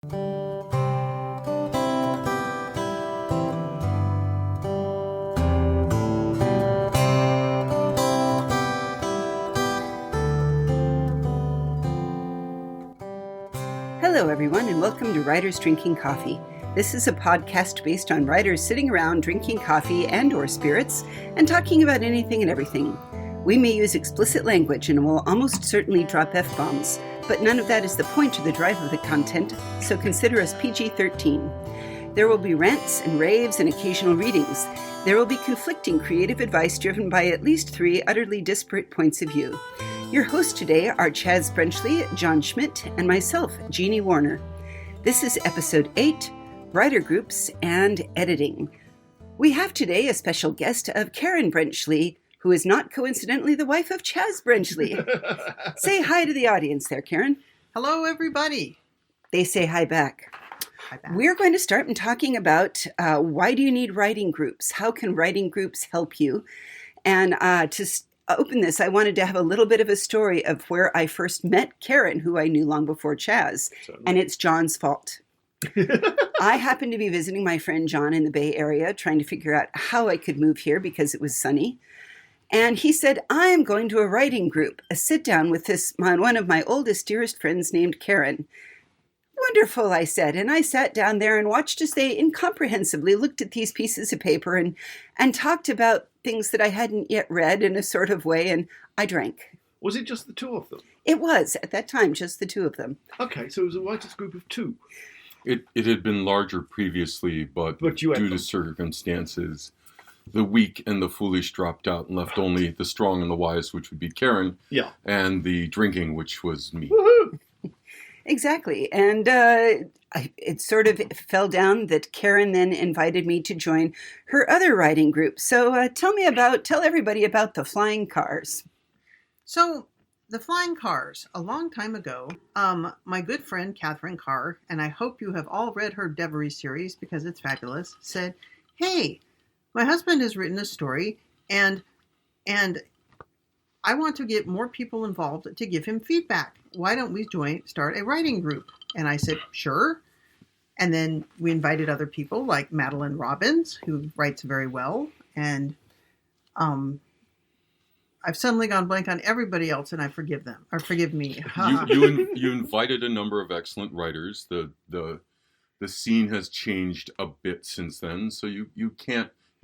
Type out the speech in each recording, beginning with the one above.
Hello, everyone, and welcome to Writers Drinking Coffee. This is a podcast based on writers sitting around drinking coffee and or spirits and talking about anything and everything. We may use explicit language and will almost certainly drop F-bombs, but none of that is the point or the drive of the content, so consider us PG-13. There will be rants and raves and occasional readings. There will be conflicting creative advice driven by at least 3 utterly disparate points of view. Your hosts today are Karen Brenchley, John Schmidt, and myself, Jeannie Warner. This is episode 8, Writer Groups and Editing. We have today a special guest of Karen Brenchley, who is not coincidentally the wife of Karen Brenchley. Say hi to the audience there, Karen. Hello, everybody. They say hi back. Hi back. We're going to start in talking about why do you need writing groups? How can writing groups help you? And to open this, I wanted to have a little bit of a story of where I first met Karen, who I knew long before Chaz, and it's John's fault. I happened to be visiting my friend John in the Bay Area, trying to figure out how I could move here because it was sunny. And he said, I'm going to a writing group, a sit down with one of my oldest, dearest friends named Karen. Wonderful, I said, and I sat down there and watched as they incomprehensibly looked at these pieces of paper and talked about things that I hadn't yet read in a sort of way, and I drank. Was it just the 2 of them? It was, at that time, just the 2 of them. Okay, so it was a writers' group of 2. It had been larger previously, but due to circumstances, the weak and the foolish dropped out and left only the strong and the wise, which would be Karen, and the drinking, which was me. Woohoo! Exactly. And it sort of fell down that Karen then invited me to join her other writing group. So tell everybody about the Flying Cars. So the Flying Cars, a long time ago, my good friend Catherine Carr, and I hope you have all read her Devery series because it's fabulous, said, hey, my husband has written a story and I want to get more people involved to give him feedback. Why don't we start a writing group? And I said, sure. And then we invited other people like Madeline Robbins, who writes very well. And I've suddenly gone blank on everybody else, and I forgive them, or forgive me. You invited a number of excellent writers. The scene has changed a bit since then, so you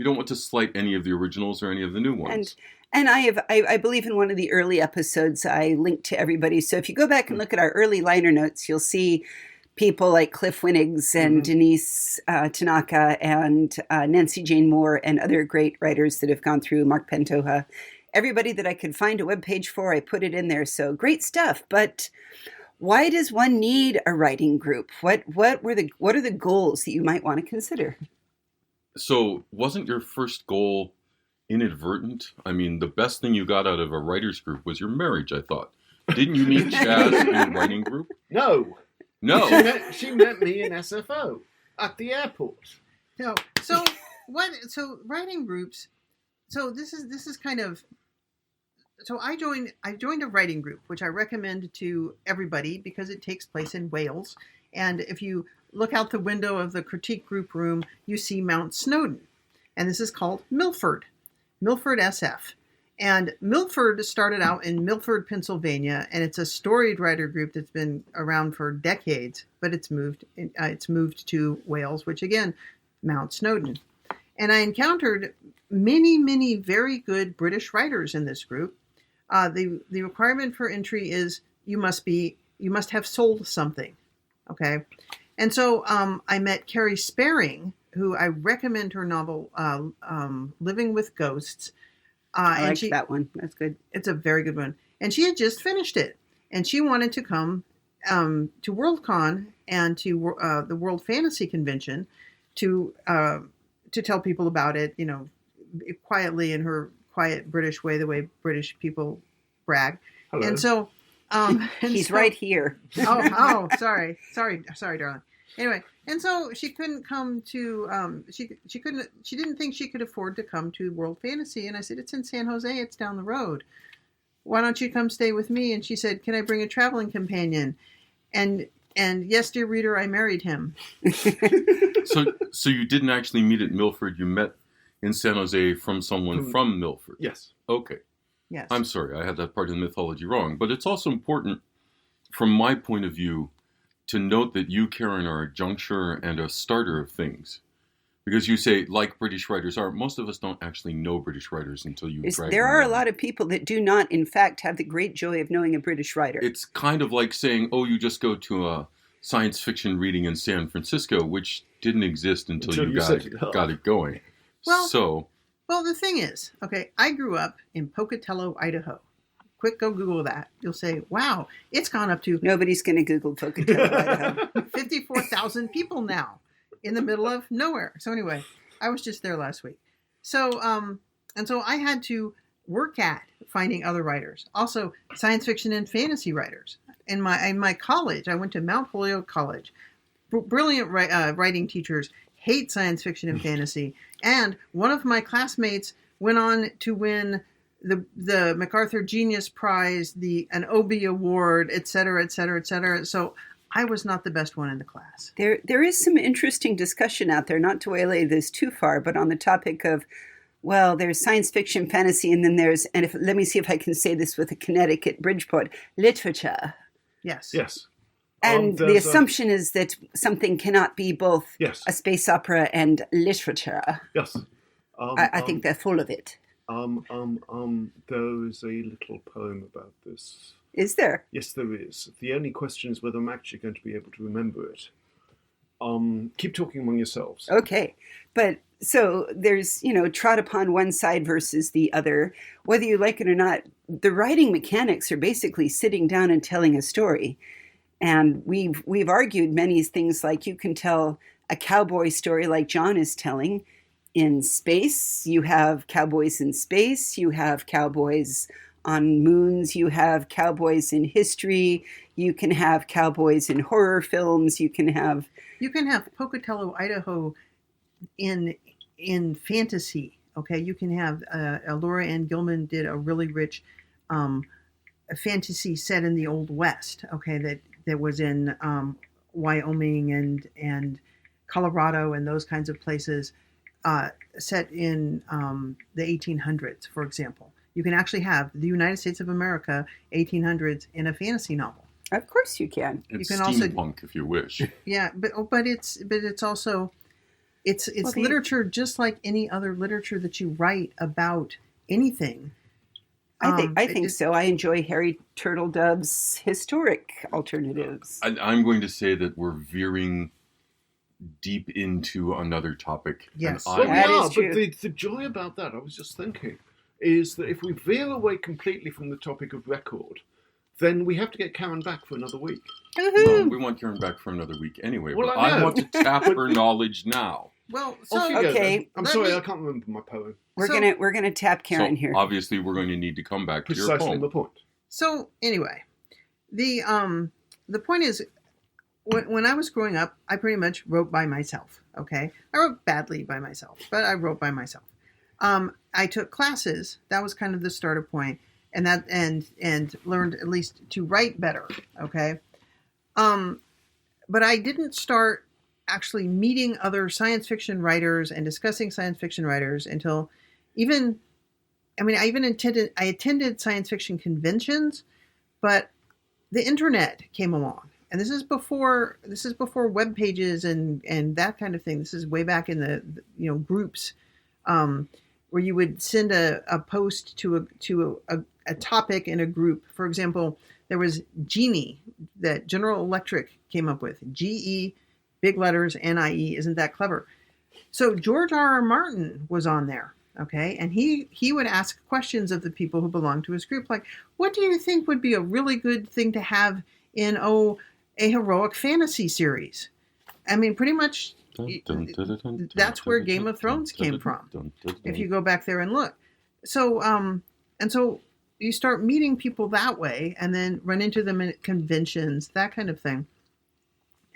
don't want to slight any of the originals or any of the new ones. And I believe in one of the early episodes, I linked to everybody. So if you go back and look at our early liner notes, you'll see people like Cliff Winnigs and Denise Tanaka and Nancy Jane Moore and other great writers that have gone through, Mark Pantoja. Everybody that I could find a webpage for, I put it in there. So great stuff. But why does one need a writing group? What are the goals that you might want to consider? So wasn't your first goal inadvertent? I mean, the best thing you got out of a writer's group was your marriage, I thought. Didn't you meet Chaz in a writing group? No. She met me in SFO at the airport. No. So writing groups. So this is kind of. So I joined a writing group, which I recommend to everybody because it takes place in Wales, and if you look out the window of the critique group room, you see Mount Snowdon, and this is called Milford SF. And Milford started out in Milford, Pennsylvania, and it's a storied writer group that's been around for decades, but it's moved to Wales, which again, Mount Snowdon. And I encountered many, many very good British writers in this group. The requirement for entry is you must have sold something. Okay. And so I met Carrie Sparing, who I recommend her novel, Living with Ghosts. I like that one. That's good. It's a very good one. And she had just finished it. And she wanted to come to WorldCon and to the World Fantasy Convention to tell people about it, quietly in her quiet British way, the way British people brag. Hello. And so... He's right here. Sorry, darling. Anyway, and so she couldn't come to, she didn't think she could afford to come to World Fantasy. And I said, it's in San Jose, it's down the road. Why don't you come stay with me? And she said, can I bring a traveling companion? And And yes, dear reader, I married him. So you didn't actually meet at Milford. You met in San Jose from someone from Milford. Yes. Okay. Yes. I'm sorry, I had that part of the mythology wrong. But it's also important, from my point of view, to note that you, Karen, are a juncture and a starter of things. Because you say, like British writers are, most of us don't actually know British writers until you drag There them are in. a lot of people that do not, in fact, have the great joy of knowing a British writer. It's kind of like saying, oh, you just go to a science fiction reading in San Francisco, which didn't exist until you got it going. Well, the thing is, okay, I grew up in Pocatello, Idaho. Quick, go Google that. You'll say, wow, it's gone up to... Nobody's going to Google Pocatello, Idaho. 54,000 people now in the middle of nowhere. So anyway, I was just there last week. So, and so I had to work at finding other writers. Also, science fiction and fantasy writers. In my college, I went to Mount Holyoke College. Brilliant writing teachers, hate science fiction and fantasy. And one of my classmates went on to win the MacArthur Genius Prize, an Obie Award, et cetera, et cetera, et cetera. So I was not the best one in the class. There is some interesting discussion out there, not to waylay this too far, but on the topic of, well, there's science fiction, fantasy, and then there's, let me see if I can say this with a Connecticut Bridgeport, literature. Yes. Yes. And the assumption is that something cannot be both a space opera and literature. Yes. I think they're full of it. There is a little poem about this. Is there? Yes, there is. The only question is whether I'm actually going to be able to remember it. Keep talking among yourselves. Okay. But so there's, trot upon one side versus the other. Whether you like it or not, the writing mechanics are basically sitting down and telling a story. And we've argued many things like you can tell a cowboy story like John is telling in space. You have cowboys in space. You have cowboys on moons. You have cowboys in history. You can have cowboys in horror films. You can have Pocatello, Idaho in fantasy. Okay, you can have Laura Ann Gilman did a really rich fantasy set in the Old West. Okay, that was in Wyoming and Colorado and those kinds of places, set in the 1800s, for example. You can actually have the United States of America 1800s in a fantasy novel. Of course you can. It's you can steampunk, if you wish. Yeah, but it's also it's literature just like any other literature that you write about anything. I think so. I enjoy Harry Turtledove's historic alternatives. I'm going to say that we're veering deep into another topic. Yes, but the joy about that, I was just thinking, is that if we veer away completely from the topic of record, then we have to get Karen back for another week. Well, we want Karen back for another week anyway. Well, but I want to tap her knowledge now. Well, okay. I'm sorry, I can't remember my poem. We're gonna tap Karen here. Obviously, we're going to need to come back to your poem. Precisely the point. So anyway, the point is, when I was growing up, I pretty much wrote by myself. Okay, I wrote badly by myself, but I wrote by myself. I took classes. That was kind of the starter point, and learned at least to write better. Okay, but I didn't start actually meeting other science fiction writers and discussing science fiction writers until I attended science fiction conventions, but the internet came along. And this is before web pages and that kind of thing. This is way back in the groups, where you would send a post to a topic in a group. For example, there was Genie that General Electric came up with. GE, big letters, NIE. Isn't that clever? So George R.R. Martin was on there. Okay, and he would ask questions of the people who belonged to his group, like, what do you think would be a really good thing to have in a heroic fantasy series? I mean, pretty much that's where Game of Thrones came from, if you go back there and look. So so you start meeting people that way, and then run into them at conventions, that kind of thing,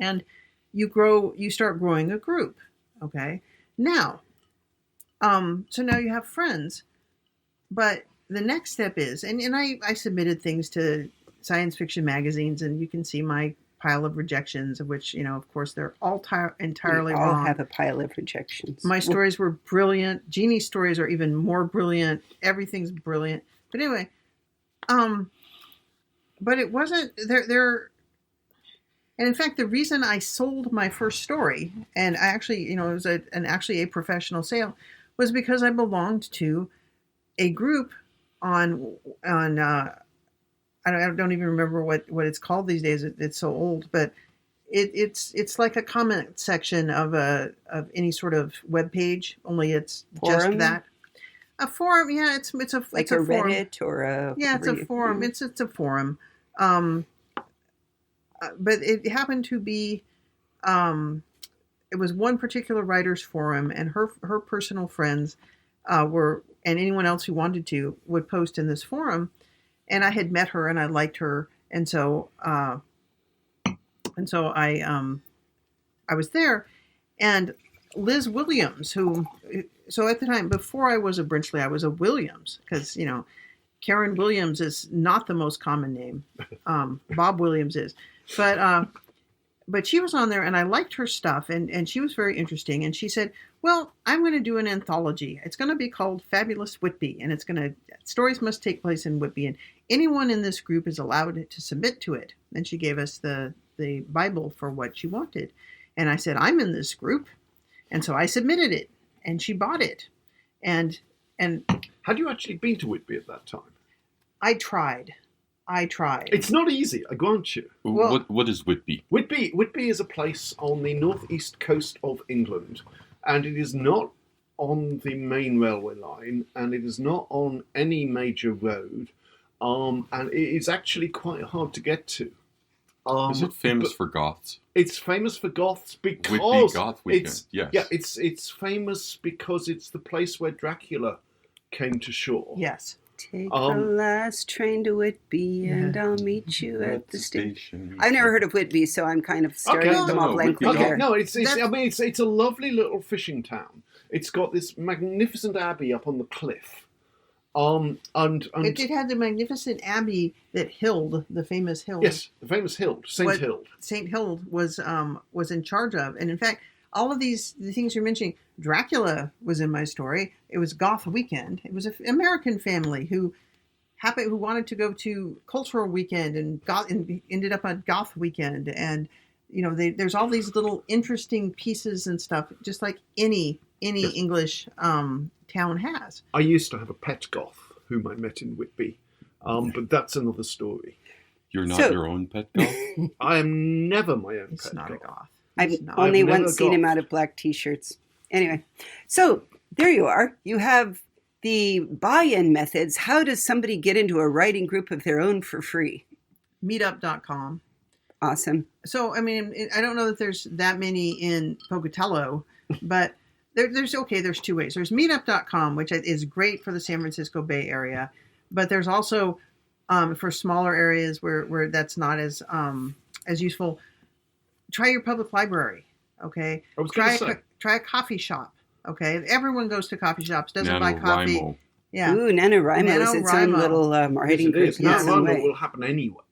and you start growing a group. Okay, now. So now you have friends, but the next step is, and I submitted things to science fiction magazines, and you can see my pile of rejections, of which, of course, they're all entirely we all wrong. Have a pile of rejections. My stories were brilliant. Jeannie's stories are even more brilliant. Everything's brilliant. But anyway, but it wasn't there. And in fact, the reason I sold my first story, and I actually, it was actually a professional sale, was because I belonged to a group on I don't even remember what it's called these days. It's so old, but it's like a comment section of any sort of web page. Only it's forum? Just that. A forum, yeah. It's a forum. Reddit or a it's a forum. Mm-hmm. It's a forum. But it happened to be, it was one particular writer's forum, and her personal friends were, and anyone else who wanted to would post in this forum. And I had met her and I liked her. And so I was there, and Liz Williams, so at the time, before I was a Brenchley, I was a Williams, because, Karen Williams is not the most common name. Bob Williams is. But she was on there, and I liked her stuff, and she was very interesting. And she said, well, I'm going to do an anthology. It's going to be called Fabulous Whitby, and stories must take place in Whitby, and anyone in this group is allowed to submit to it. And she gave us the Bible for what she wanted. And I said, I'm in this group. And so I submitted it, and she bought it. And had you actually been to Whitby at that time? I tried. It's not easy, I grant you. Well, what is Whitby? Whitby is a place on the northeast coast of England, and it is not on the main railway line, and it is not on any major road, and it is actually quite hard to get to. Is it famous for goths? It's famous for goths because Whitby Goth Weekend. Yes. Yeah, it's famous because it's the place where Dracula came to shore. Yes. Take the last train to Whitby, and I'll meet you at the station. I've never heard of Whitby, so I'm kind of starting them all blankly there. No, it's a lovely little fishing town. It's got this magnificent abbey up on the cliff. And it had the magnificent abbey that Hild, the famous Hild. Yes, the famous Hild, Saint Hild. Saint Hild was in charge of, and in fact, all of the things you're mentioning, Dracula was in my story. It was Goth Weekend. It was an American family who wanted to go to Cultural Weekend and ended up on Goth Weekend. And, there's all these little interesting pieces and stuff, just like any yes. English town has. I used to have a pet goth whom I met in Whitby, but that's another story. You're not your own pet goth? I am never my own It's pet not goth. a goth. I've only once seen him out of black t-shirts. Anyway, so there you are. You have the buy-in methods. How does somebody get into a writing group of their own for free? Meetup.com. Awesome. So, I mean, I don't know that there's that many in Pocatello, but there's two ways. There's meetup.com, which is great for the San Francisco Bay Area, but there's also for smaller areas where that's not as useful. Try your public library, okay? Try a coffee shop, okay? Everyone goes to coffee shops, doesn't buy coffee. NaNoWriMo. Yeah. Ooh, NaNoWriMo is its own little writing group. NaNoWriMo will happen anywhere.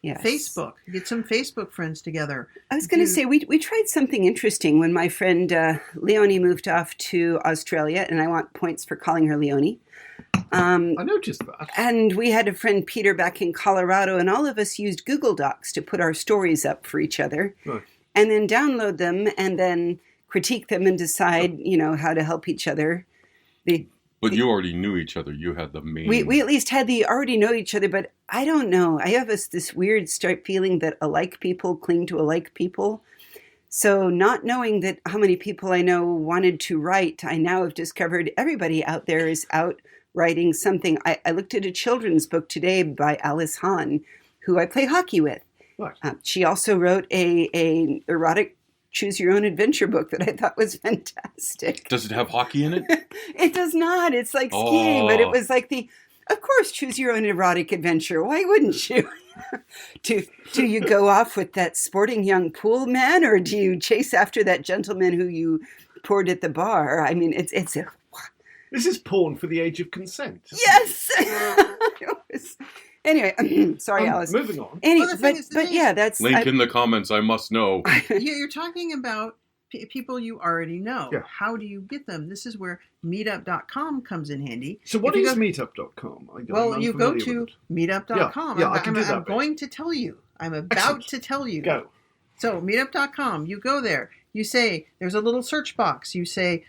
Yes. Facebook. Get some Facebook friends together. I was going to say, we tried something interesting when my friend Leonie moved off to Australia, and I want points for calling her Leonie. I noticed that. And we had a friend, Peter, back in Colorado, and all of us used Google Docs to put our stories up for each other, right. And then download them, and then critique them and decide, how to help each other. But you already knew each other. You had the main... We at least had already know each other, but I don't know. I have this weird feeling that alike people cling to alike people. So not knowing that how many people I know wanted to write, I now have discovered everybody out there is out writing something. I looked at a children's book today by Alice Hahn, who I play hockey with. Right. She also wrote a erotic choose-your-own-adventure book that I thought was fantastic. Does it have hockey in it? It does not. It's like skiing, but it was like of course, choose your own erotic adventure. Why wouldn't you? Do you go off with that sporting young pool man, or do you chase after that gentleman who you poured at the bar? I mean, it's a... This is porn for the age of consent. Yes! Anyway, sorry, Alice. Moving on. Anyway, that's link in the comments. I must know. You're talking about people you already know. Yeah. How do you get them? This is where meetup.com comes in handy. So what is meetup.com? Well, you go to meetup.com. Yeah, I can do that. I'm going to tell you. I'm about to tell you. Go. So meetup.com, you go there. You say, there's a little search box. You say,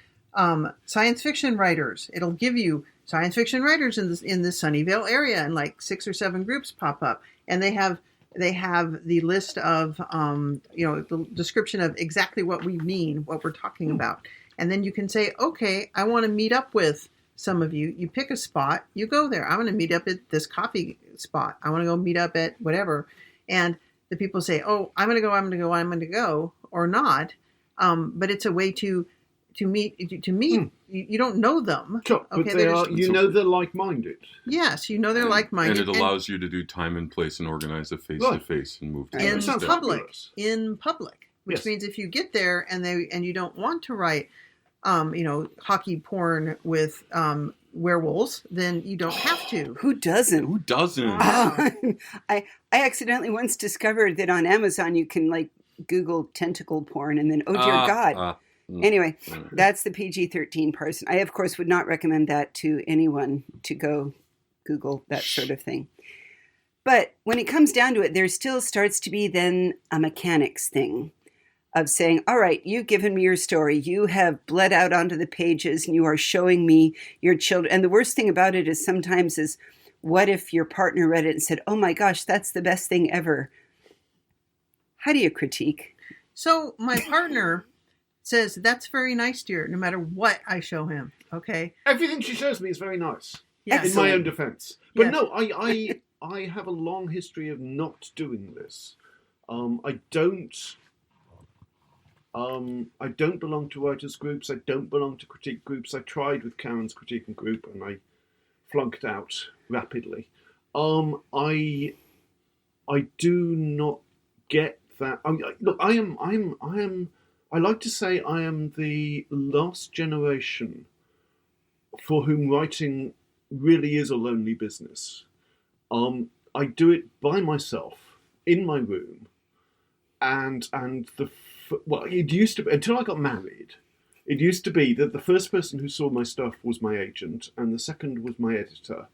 science fiction writers. It'll give you science fiction writers in the Sunnyvale area, and like 6 or 7 groups pop up. And they have the list of, the description of exactly what we mean, what we're talking about. And then you can say, okay, I want to meet up with some of you. You pick a spot, you go there. I want to meet up at this coffee spot. I want to go meet up at whatever. And the people say, oh, I'm going to go, or not. But it's a way to meet. You don't know them. Sure, okay, but they're like-minded. Yes, they're like-minded. And it allows you to do time and place and organize a face-to-face and move to in public, which means if you get there and you don't want to write, hockey porn with werewolves, then you don't have to. Who doesn't? Wow. I accidentally once discovered that on Amazon you can Google tentacle porn and then, oh dear God. Anyway, that's the PG-13 person. I, of course, would not recommend that to anyone to go Google that sort of thing. But when it comes down to it, there still starts to be then a mechanics thing of saying, all right, you've given me your story. You have bled out onto the pages and you are showing me your children. And the worst thing about it is sometimes is, what if your partner read it and said, oh my gosh, that's the best thing ever? How do you critique? So my partner says, that's very nice, dear, no matter what I show him. Okay. Everything she shows me is very nice. Yes. In my own defense. But yes. No, I have a long history of not doing this. I don't belong to writers' groups. I don't belong to critique groups. I tried with Karen's critiquing group and I flunked out rapidly. I do not get that. Look, I like to say I am the last generation for whom writing really is a lonely business. I do it by myself in my room, and it used to be, until I got married, it used to be that the first person who saw my stuff was my agent, and the second was my editor.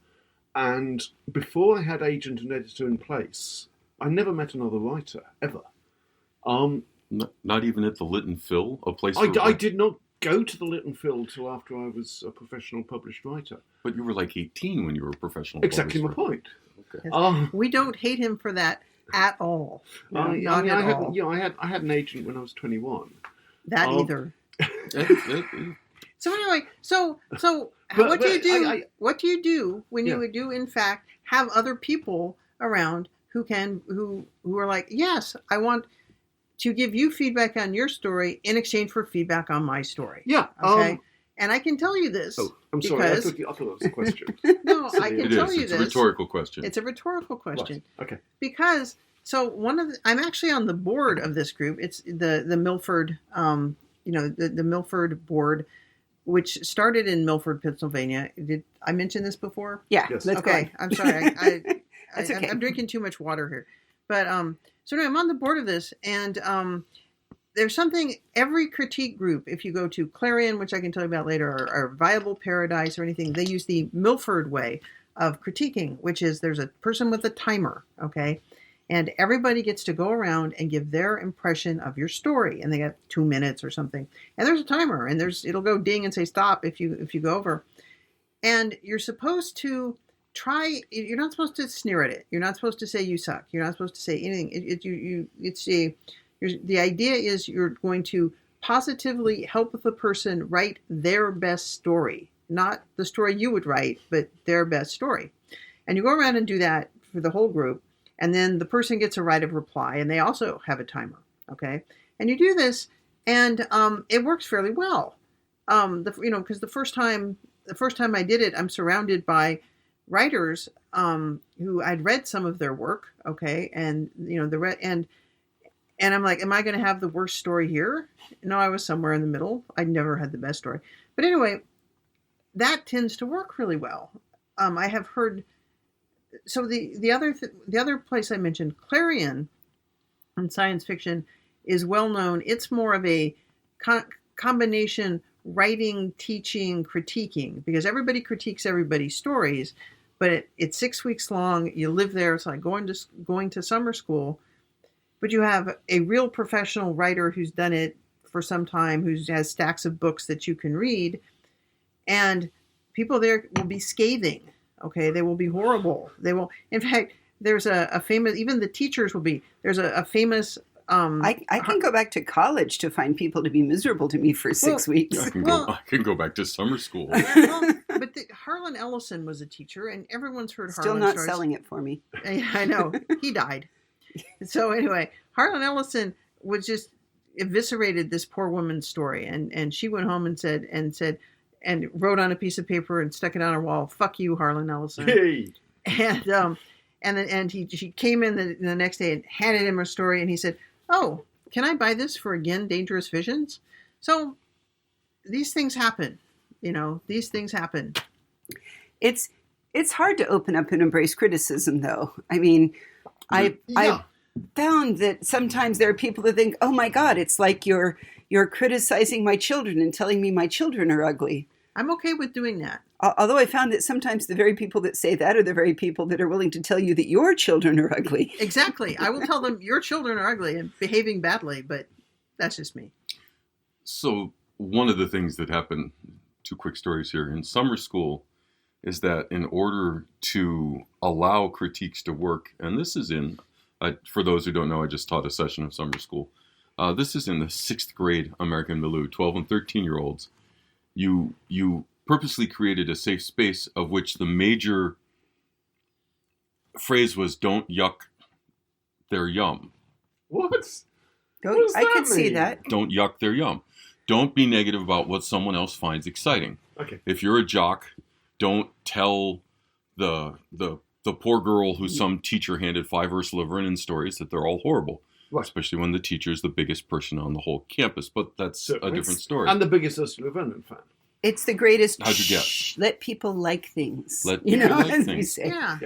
And before I had agent and editor in place, I never met another writer ever. Not even at the Lytton Phil, a place. I did not go to the Lytton Phil till after I was a professional published writer. But you were like 18 when you were a professional. Exactly my point. Okay. We don't hate him for that at all. Not at all. I had an agent when I was 21. That either. So anyway, what do you do? What do you do when you do in fact have other people around who are like, yes, I want to give you feedback on your story in exchange for feedback on my story. Yeah. Okay. And I can tell you this. Oh, I'm sorry. I thought it was a question. No, I can tell you this. It's a rhetorical question. It's a rhetorical question. Right. Okay. Because I'm actually on the board of this group. It's the Milford, the Milford board, which started in Milford, Pennsylvania. Did I mention this before? Yeah. Yes. Okay. I'm sorry. That's okay. I'm drinking too much water here. But so anyway, I'm on the board of this, and there's something every critique group, if you go to Clarion, which I can tell you about later, or Viable Paradise or anything, they use the Milford way of critiquing, which is there's a person with a timer, okay? And everybody gets to go around and give their impression of your story, and they got 2 minutes or something. And there's a timer, and it'll go ding and say stop if you go over. And you're supposed to you're not supposed to sneer at it. You're not supposed to say you suck. You're not supposed to say anything. The idea is you're going to positively help the person write their best story, not the story you would write, but their best story. And you go around and do that for the whole group, and then the person gets a right of reply, and they also have a timer, okay? And you do this, and it works fairly well. Because the first time I did it, I'm surrounded by writers who I'd read some of their work, okay, and and I'm like, am I going to have the worst story here? No, I was somewhere in the middle. I never had the best story. But anyway, that tends to work really well. I have heard So the other place I mentioned, Clarion, in science fiction, is well known. It's more of a combination writing, teaching, critiquing, because everybody critiques everybody's stories, but it's 6 weeks long. You live there. It's like going to summer school, but you have a real professional writer who's done it for some time, who has stacks of books that you can read, and people there will be scathing. Okay, they will be horrible. They will. In fact, there's a famous. Even the teachers will be. There's a famous. I can go back to college to find people to be miserable to me for 6 weeks. I can go back to summer school. But Harlan Ellison was a teacher, and everyone's heard Still Harlan not stories. selling it for me. I know. He died. So anyway, Harlan Ellison was just eviscerated this poor woman's story, and she went home and said and wrote on a piece of paper and stuck it on her wall, "Fuck you, Harlan Ellison." Hey. And she came in the next day and handed him her story, and he said, "Oh, can I buy this for, again, Dangerous Visions?" So these things happen. These things happen. It's hard to open up and embrace criticism, though. I mean, I found that sometimes there are people that think, "Oh my God, it's like you're criticizing my children and telling me my children are ugly." I'm okay with doing that. Although I found that sometimes the very people that say that are the very people that are willing to tell you that your children are ugly. Exactly. I will tell them your children are ugly and behaving badly, but that's just me. So one of the things that happened, 2 quick stories here, in summer school, is that in order to allow critiques to work, and this is for those who don't know, I just taught a session of summer school. This is in the 6th grade American Milieu, 12 and 13-year-olds. You purposely created a safe space of which the major phrase was, "Don't yuck their yum." What? I could see that. Don't yuck their yum. Don't be negative about what someone else finds exciting. Okay. If you're a jock, don't tell the poor girl who some teacher handed 5 Ursula Vernon stories that they're all horrible. Right. Especially when the teacher's the biggest person on the whole campus. But that's a different story. And the biggest Ursula Vernon fan. It's the greatest. How'd you guess? Let people like things. Let people like as things. we say. Yeah.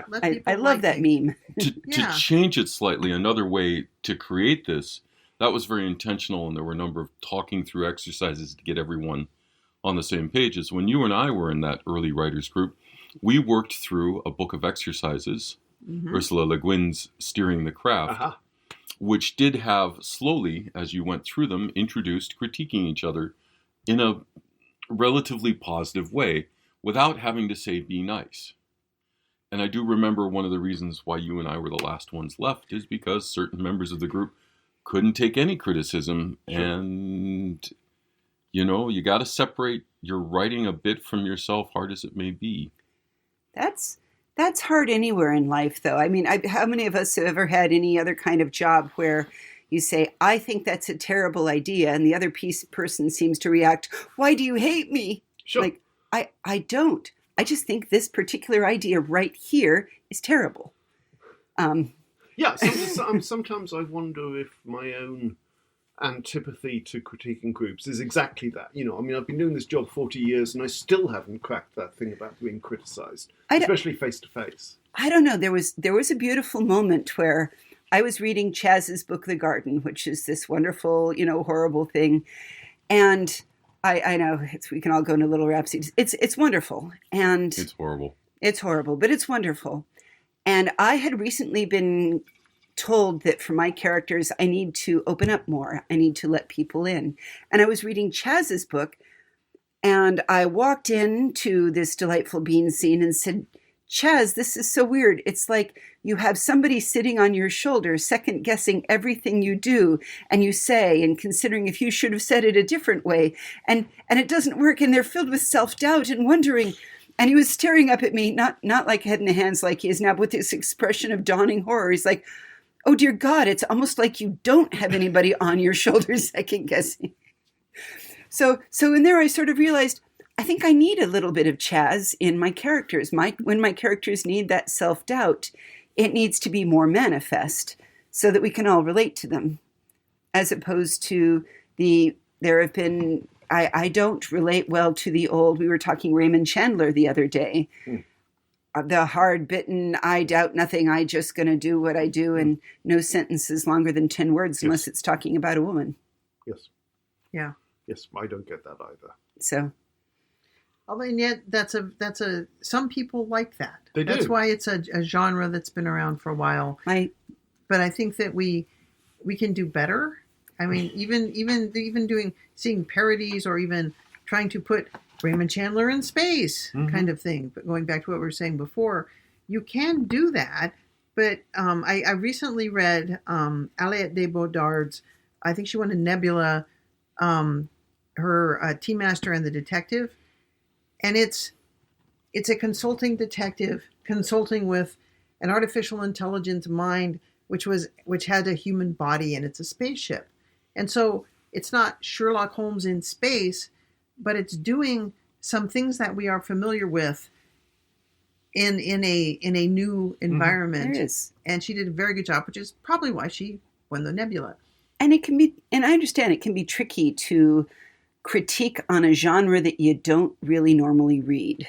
I love that meme. To change it slightly, another way to create this, that was very intentional, and there were a number of talking through exercises to get everyone on the same page. Is when you and I were in that early writers group, we worked through a book of exercises, Ursula Le Guin's Steering the Craft, which did have slowly, as you went through them, introduced critiquing each other in a relatively positive way without having to say be nice. And I do remember one of the reasons why you and I were the last ones left is because certain members of the group couldn't take any criticism. Sure. And, you got to separate your writing a bit from yourself, hard as it may be. That's hard anywhere in life, though. I mean, how many of us have ever had any other kind of job where you say, "I think that's a terrible idea," and the other person seems to react, "Why do you hate me?" Sure. Like, I don't. I just think this particular idea right here is terrible. Sometimes I wonder if my own antipathy to critiquing groups is exactly that. I've been doing this job 40 years and I still haven't cracked that thing about being criticized, especially face to face. I don't know. There was a beautiful moment where I was reading Chaz's book, The Garden, which is this wonderful, horrible thing. And I know we can all go into little rhapsodies. It's wonderful. And it's horrible. It's horrible, but it's wonderful. And I had recently been told that for my characters, I need to open up more. I need to let people in. And I was reading Chaz's book, and I walked into this delightful bean scene and said, "Chaz, this is so weird. It's like you have somebody sitting on your shoulder, second guessing everything you do and you say, and considering if you should have said it a different way. And it doesn't work. And they're filled with self-doubt and wondering." And he was staring up at me, not like head in the hands like he is now, with this expression of dawning horror. He's like, "Oh, dear God, it's almost like you don't have anybody on your shoulders second guessing." So in there, I sort of realized, I think I need a little bit of Chaz in my characters. When my characters need that self-doubt, it needs to be more manifest so that we can all relate to them. As opposed to there have been, I don't relate well to the old, we were talking Raymond Chandler the other day. the hard-bitten, I doubt nothing, I just going to do what I do, and no sentence is longer than 10 words unless it's talking about a woman. Yes. Yeah. Yes, I don't get that either. So, and yet that's some people like that. They do. That's why it's a genre that's been around for a while. But I think that we can do better. I mean, even seeing parodies or even trying to put Raymond Chandler in space kind of thing. But going back to what we were saying before, you can do that. But I recently read Aliette de Bodard's, I think she won a Nebula, her Tea Master and the Detective. And it's a consulting detective consulting with an artificial intelligence mind which had a human body, and it's a spaceship. And so it's not Sherlock Holmes in space, but it's doing some things that we are familiar with in a new environment. It is. And she did a very good job, which is probably why she won the Nebula. And I understand it can be tricky to critique on a genre that you don't really normally read.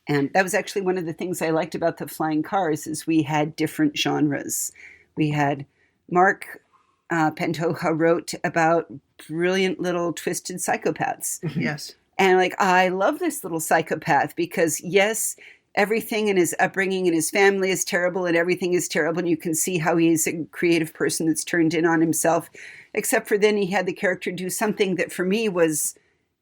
And that was actually one of the things I liked about the Flying Cars is we had different genres. We had Mark Pantoja wrote about brilliant little twisted psychopaths. Yes. And I love this little psychopath because yes, everything in his upbringing and his family is terrible and everything is terrible. And you can see how he's a creative person that's turned in on himself, except for then he had the character do something that for me was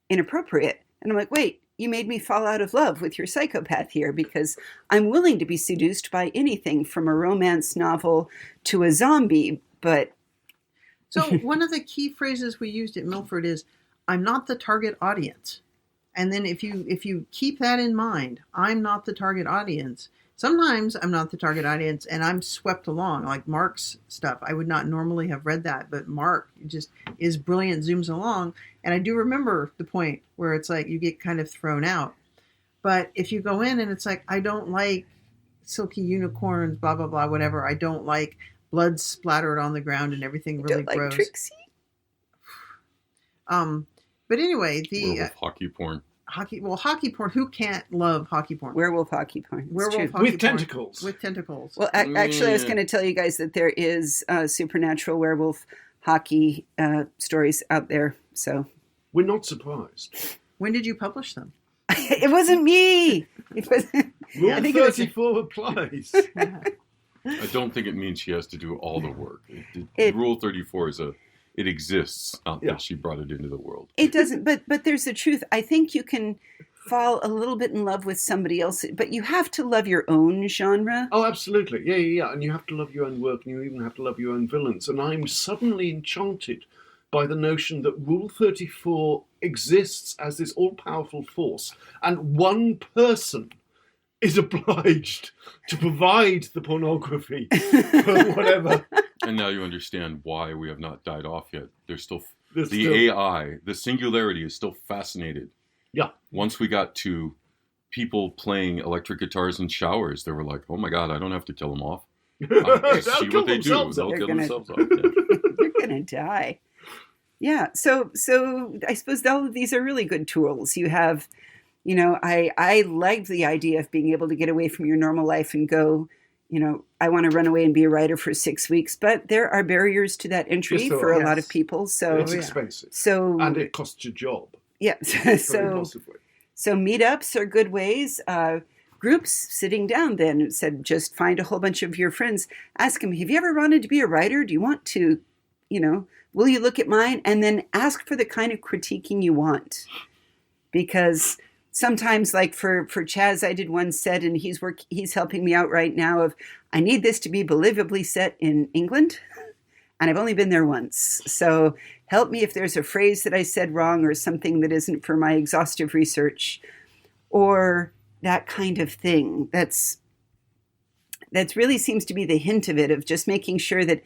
inappropriate. And I'm like, wait, you made me fall out of love with your psychopath here because I'm willing to be seduced by anything from a romance novel to a zombie. But so one of the key phrases we used at Milford is, I'm not the target audience. And then if you keep that in mind, I'm not the target audience. Sometimes I'm not the target audience and I'm swept along, like Mark's stuff. I would not normally have read that, but Mark just is brilliant, zooms along. And I do remember the point where it's like you get kind of thrown out. But if you go in and it's like, I don't like silky unicorns, blah, blah, blah, whatever. I don't like blood splattered on the ground and everything really gross. Like Trixie? But anyway, the hockey porn. Hockey porn. Who can't love hockey porn? Werewolf hockey porn. Werewolf hockey with tentacles. With tentacles. Well, actually, I was going to tell you guys that there is supernatural werewolf hockey stories out there. So we're not surprised. When did you publish them? It wasn't me. It was. Rule 34 applies. I don't think it means she has to do all the work. Rule 34 is it exists, not that she brought it into the world. It doesn't, but there's the truth. I think you can fall a little bit in love with somebody else, but you have to love your own genre. Oh, absolutely. Yeah. And you have to love your own work, and you even have to love your own villains. And I'm suddenly enchanted by the notion that Rule 34 exists as this all-powerful force, and one person is obliged to provide the pornography or whatever. And now you understand why we have not died off yet. There's still AI, the singularity is still fascinated. Yeah. Once we got to people playing electric guitars in showers, they were like, oh my God, I don't have to kill them off. Just see what they do. They'll kill themselves off. Yeah. They're going to die. Yeah. So I suppose all of these are really good tools. You have, I liked the idea of being able to get away from your normal life and go, I want to run away and be a writer for 6 weeks, but there are barriers to that entry for a lot of people. So it's expensive. And it costs your job. Yeah. So meetups are good ways. Groups sitting down then said, just find a whole bunch of your friends, ask them, have you ever wanted to be a writer? Do you want to, will you look at mine? And then ask for the kind of critiquing you want. Because sometimes, like for Chaz, I did one set, and he's helping me out right now of, I need this to be believably set in England, and I've only been there once. So help me if there's a phrase that I said wrong or something that isn't for my exhaustive research, or that kind of thing. That's really seems to be the hint of it, of just making sure that,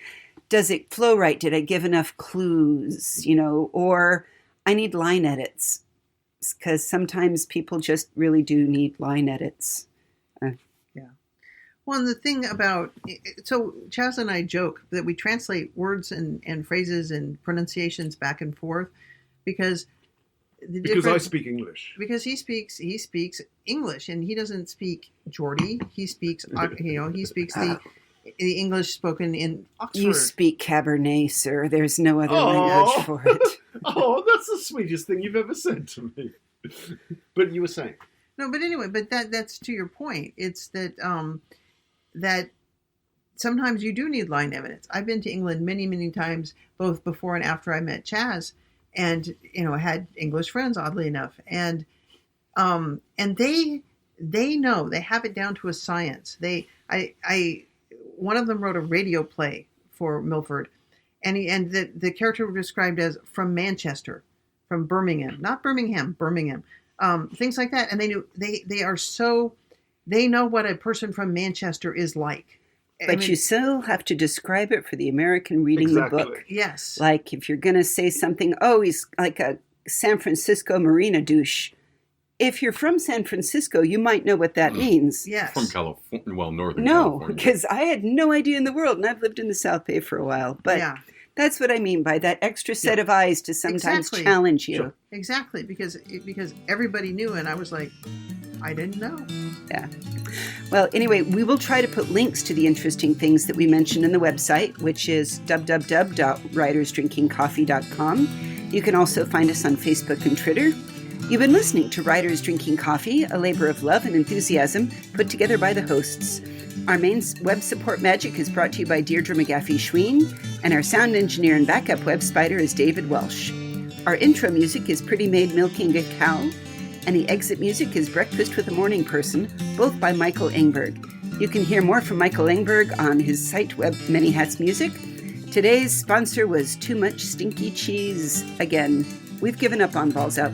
does it flow right? Did I give enough clues? Or I need line edits. Because sometimes people just really do need line edits. Yeah. Well, and the thing about, so Chaz and I joke that we translate words and phrases and pronunciations back and forth, because Because I speak English. Because he speaks English, and he doesn't speak Geordie. He speaks he speaks the English spoken in Oxford. You speak Cabernet, sir. There's no other language for it. Oh, that's the sweetest thing you've ever said to me. But you were saying. No, but anyway, that's to your point. It's that that sometimes you do need line evidence. I've been to England many, many times, both before and after I met Chaz, and I had English friends, oddly enough, and they know, they have it down to a science. One of them wrote a radio play for Milford, and the character was described as from Manchester, from Birmingham, not Birmingham, Birmingham, things like that. And they know what a person from Manchester is like. But you still have to describe it for the American reading the book. Yes. Like if you're going to say something, he's like a San Francisco Marina douche. If you're from San Francisco, you might know what that means. Yes. From California, northern California. No, because I had no idea in the world, and I've lived in the South Bay for a while. But that's what I mean by that extra set of eyes to sometimes challenge you. Sure. Exactly, because everybody knew, and I was like, I didn't know. Yeah. Well, anyway, we will try to put links to the interesting things that we mentioned in the website, which is www.writersdrinkingcoffee.com. You can also find us on Facebook and Twitter. You've been listening to Writers Drinking Coffee, a labor of love and enthusiasm put together by the hosts. Our main web support magic is brought to you by Deirdre McGaffey-Schween, and our sound engineer and backup web spider is David Welsh. Our intro music is Pretty Maid Milking a Cow, and the exit music is Breakfast with a Morning Person, both by Michael Engberg. You can hear more from Michael Engberg on his site web Many Hats Music. Today's sponsor was Too Much Stinky Cheese. Again, we've given up on Balls Out.